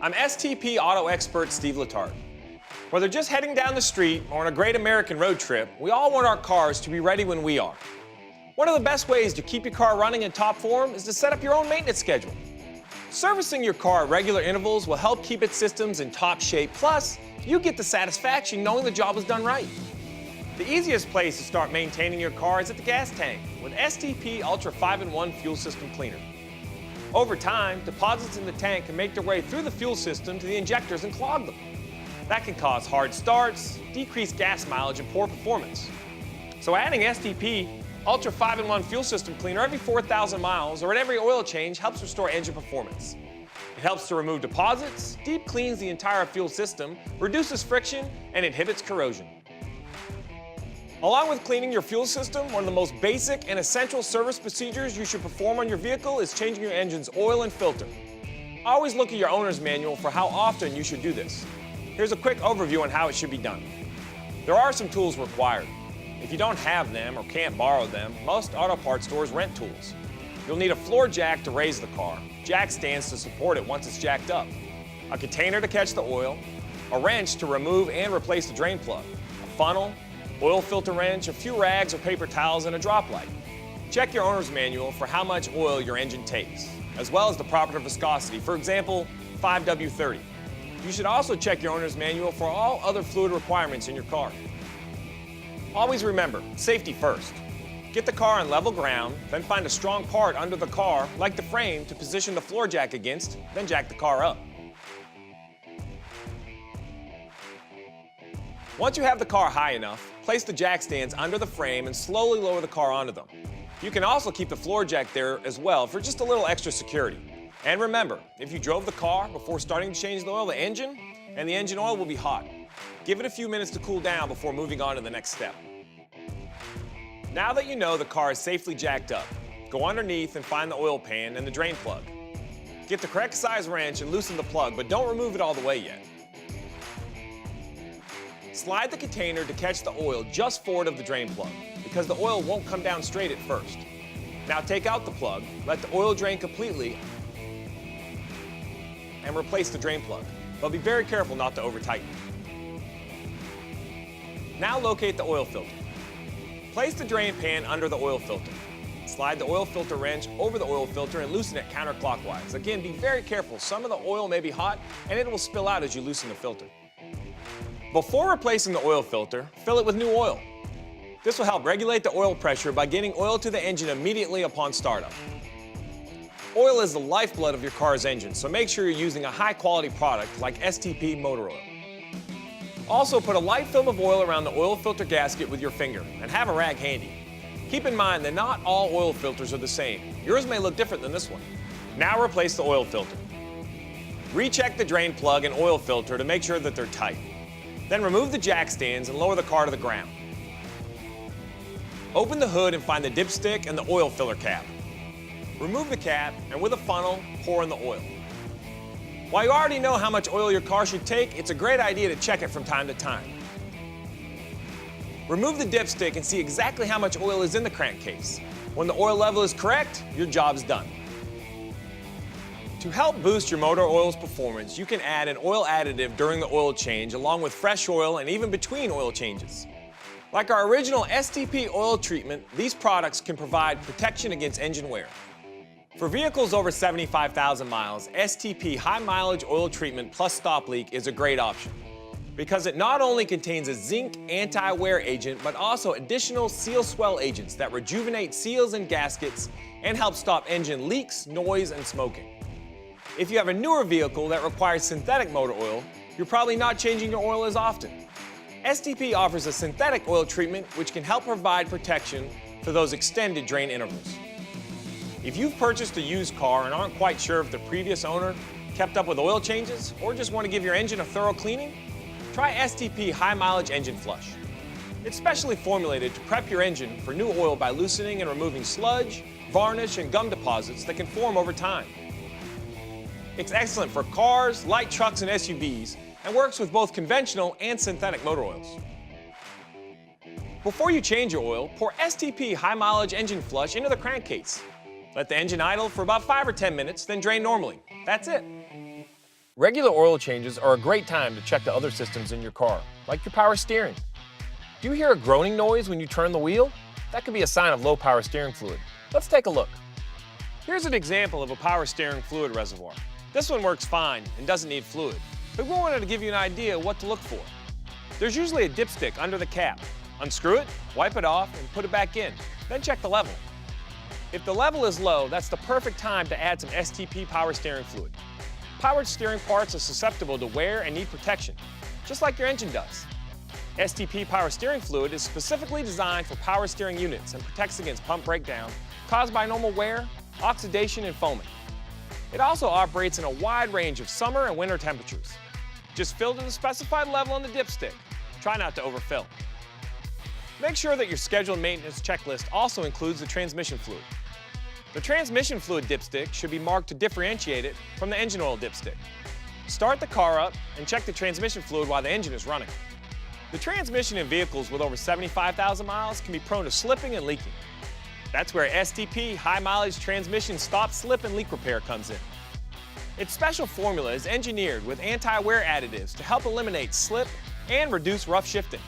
I'm STP Auto Expert Steve Letarte. Whether just heading down the street or on a great American road trip, we all want our cars to be ready when we are. One of the best ways to keep your car running in top form is to set up your own maintenance schedule. Servicing your car at regular intervals will help keep its systems in top shape, plus you get the satisfaction knowing the job was done right. The easiest place to start maintaining your car is at the gas tank with STP Ultra 5-in-1 Fuel System Cleaner. Over time, deposits in the tank can make their way through the fuel system to the injectors and clog them. That can cause hard starts, decreased gas mileage, and poor performance. So adding STP Ultra 5-in-1 Fuel System Cleaner every 4,000 miles or at every oil change helps restore engine performance. It helps to remove deposits, deep cleans the entire fuel system, reduces friction, and inhibits corrosion. Along with cleaning your fuel system, one of the most basic and essential service procedures you should perform on your vehicle is changing your engine's oil and filter. Always look at your owner's manual for how often you should do this. Here's a quick overview on how it should be done. There are some tools required. If you don't have them or can't borrow them, most auto parts stores rent tools. You'll need a floor jack to raise the car, jack stands to support it once it's jacked up, a container to catch the oil, a wrench to remove and replace the drain plug, a funnel, oil filter wrench, a few rags or paper towels, and a drop light. Check your owner's manual for how much oil your engine takes, as well as the proper viscosity, for example, 5W30. You should also check your owner's manual for all other fluid requirements in your car. Always remember, safety first. Get the car on level ground, then find a strong part under the car, like the frame, to position the floor jack against, then jack the car up. Once you have the car high enough, place the jack stands under the frame and slowly lower the car onto them. You can also keep the floor jack there as well for just a little extra security. And remember, if you drove the car before starting to change the oil, the engine oil will be hot. Give it a few minutes to cool down before moving on to the next step. Now that you know the car is safely jacked up, go underneath and find the oil pan and the drain plug. Get the correct size wrench and loosen the plug, but don't remove it all the way yet. Slide the container to catch the oil just forward of the drain plug, because the oil won't come down straight at first. Now take out the plug, let the oil drain completely, and replace the drain plug. But be very careful not to over-tighten. Now locate the oil filter. Place the drain pan under the oil filter. Slide the oil filter wrench over the oil filter and loosen it counterclockwise. Again, be very careful. Some of the oil may be hot and it will spill out as you loosen the filter. Before replacing the oil filter, fill it with new oil. This will help regulate the oil pressure by getting oil to the engine immediately upon startup. Oil is the lifeblood of your car's engine, so make sure you're using a high-quality product like STP motor oil. Also, put a light film of oil around the oil filter gasket with your finger and have a rag handy. Keep in mind that not all oil filters are the same. Yours may look different than this one. Now replace the oil filter. Recheck the drain plug and oil filter to make sure that they're tight. Then remove the jack stands and lower the car to the ground. Open the hood and find the dipstick and the oil filler cap. Remove the cap and with a funnel, pour in the oil. While you already know how much oil your car should take, it's a great idea to check it from time to time. Remove the dipstick and see exactly how much oil is in the crankcase. When the oil level is correct, your job's done. To help boost your motor oil's performance, you can add an oil additive during the oil change along with fresh oil and even between oil changes. Like our original STP oil treatment, these products can provide protection against engine wear. For vehicles over 75,000 miles, STP High Mileage Oil Treatment plus Stop Leak is a great option because it not only contains a zinc anti-wear agent, but also additional seal swell agents that rejuvenate seals and gaskets and help stop engine leaks, noise, and smoking. If you have a newer vehicle that requires synthetic motor oil, you're probably not changing your oil as often. STP offers a synthetic oil treatment which can help provide protection for those extended drain intervals. If you've purchased a used car and aren't quite sure if the previous owner kept up with oil changes or just want to give your engine a thorough cleaning, try STP High Mileage Engine Flush. It's specially formulated to prep your engine for new oil by loosening and removing sludge, varnish, and gum deposits that can form over time. It's excellent for cars, light trucks, and SUVs, and works with both conventional and synthetic motor oils. Before you change your oil, pour STP High Mileage Engine Flush into the crankcase. Let the engine idle for about 5 or 10 minutes, then drain normally. That's it. Regular oil changes are a great time to check the other systems in your car, like your power steering. Do you hear a groaning noise when you turn the wheel? That could be a sign of low power steering fluid. Let's take a look. Here's an example of a power steering fluid reservoir. This one works fine and doesn't need fluid, but we wanted to give you an idea of what to look for. There's usually a dipstick under the cap. Unscrew it, wipe it off, and put it back in. Then check the level. If the level is low, that's the perfect time to add some STP power steering fluid. Powered steering parts are susceptible to wear and need protection, just like your engine does. STP power steering fluid is specifically designed for power steering units and protects against pump breakdown caused by normal wear, oxidation, and foaming. It also operates in a wide range of summer and winter temperatures. Just fill to the specified level on the dipstick. Try not to overfill. Make sure that your scheduled maintenance checklist also includes the transmission fluid. The transmission fluid dipstick should be marked to differentiate it from the engine oil dipstick. Start the car up and check the transmission fluid while the engine is running. The transmission in vehicles with over 75,000 miles can be prone to slipping and leaking. That's where STP high mileage transmission stop, slip, and leak repair comes in. Its special formula is engineered with anti-wear additives to help eliminate slip and reduce rough shifting.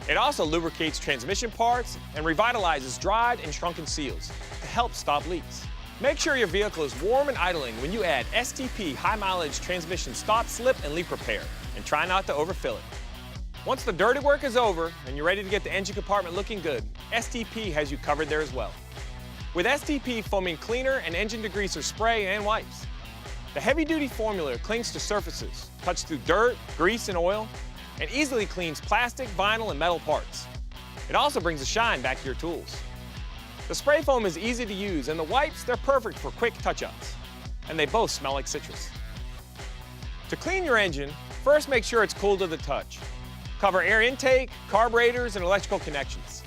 It also lubricates transmission parts and revitalizes dried and shrunken seals to help stop leaks. Make sure your vehicle is warm and idling when you add STP high mileage transmission stop, slip, and leak repair, and try not to overfill it. Once the dirty work is over and you're ready to get the engine compartment looking good, STP has you covered there as well. With STP foaming cleaner and engine degreaser spray and wipes. The heavy-duty formula clings to surfaces, cuts through dirt, grease, and oil, and easily cleans plastic, vinyl, and metal parts. It also brings a shine back to your tools. The spray foam is easy to use, and the wipes, they're perfect for quick touch-ups. And they both smell like citrus. To clean your engine, first make sure it's cool to the touch. Cover air intake, carburetors, and electrical connections.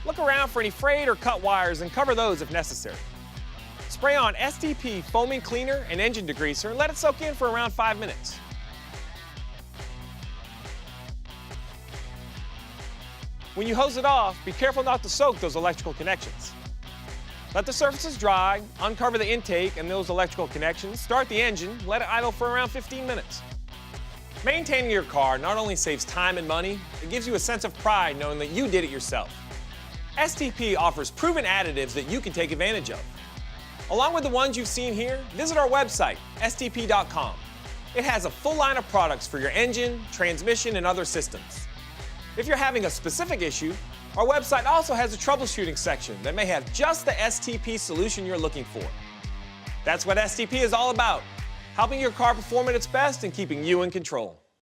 Look around for any frayed or cut wires and cover those if necessary. Spray on STP foaming cleaner and engine degreaser and let it soak in for around 5 minutes. When you hose it off, be careful not to soak those electrical connections. Let the surfaces dry, uncover the intake and those electrical connections, start the engine, let it idle for around 15 minutes. Maintaining your car not only saves time and money, it gives you a sense of pride knowing that you did it yourself. STP offers proven additives that you can take advantage of. Along with the ones you've seen here, visit our website, stp.com. It has a full line of products for your engine, transmission, and other systems. If you're having a specific issue, our website also has a troubleshooting section that may have just the STP solution you're looking for. That's what STP is all about, helping your car perform at its best and keeping you in control.